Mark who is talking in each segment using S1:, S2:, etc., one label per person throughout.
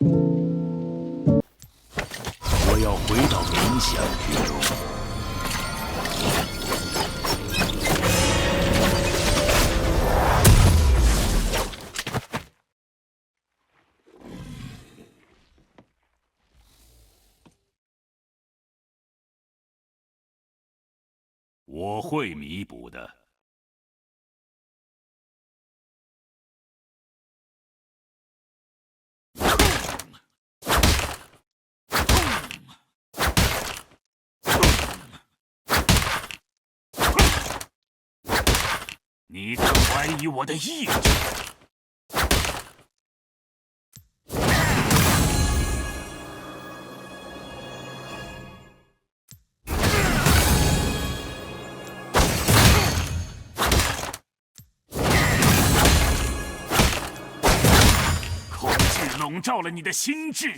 S1: 我要回到冥想之中。我会弥补的。你敢怀疑我的意志？恐惧笼罩了你的心智。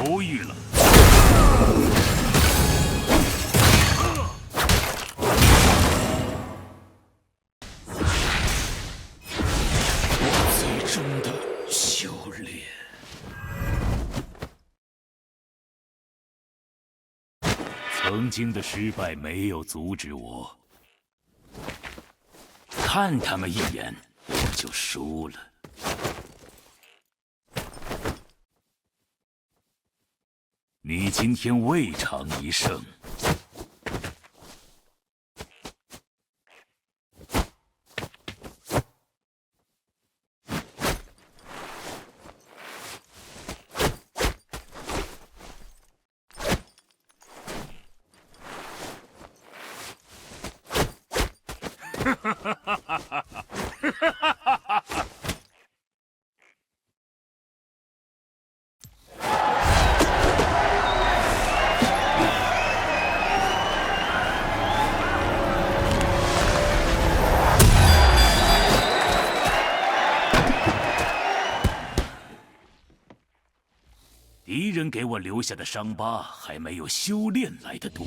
S1: 犹豫了。我最终的修炼。曾经的失败没有阻止我，看他们一眼，我就输了。你今天未尝一胜。敌人给我留下的伤疤还没有修炼来得多。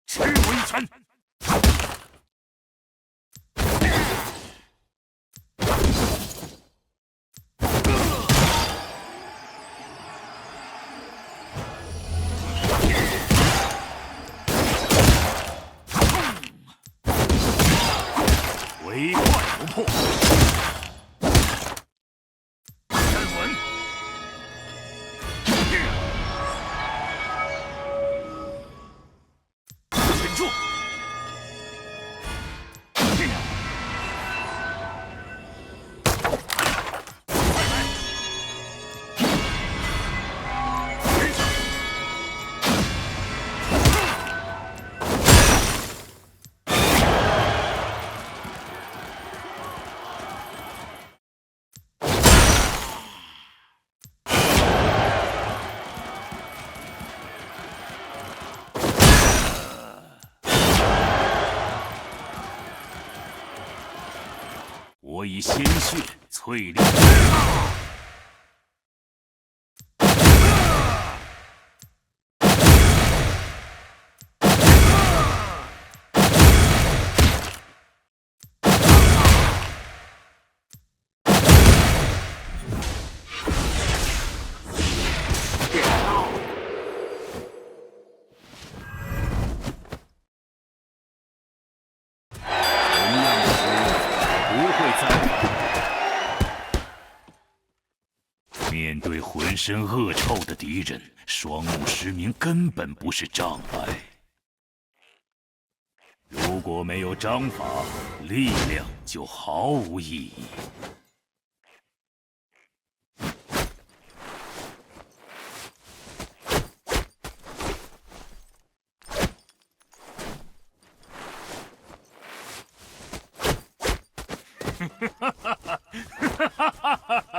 S1: 吃我一拳！唯快不破，站稳！稳住！我以鲜血淬炼。浑身恶臭的敌人，双目失明根本不是障碍。如果没有章法，力量就毫无意义。哈哈哈哈哈！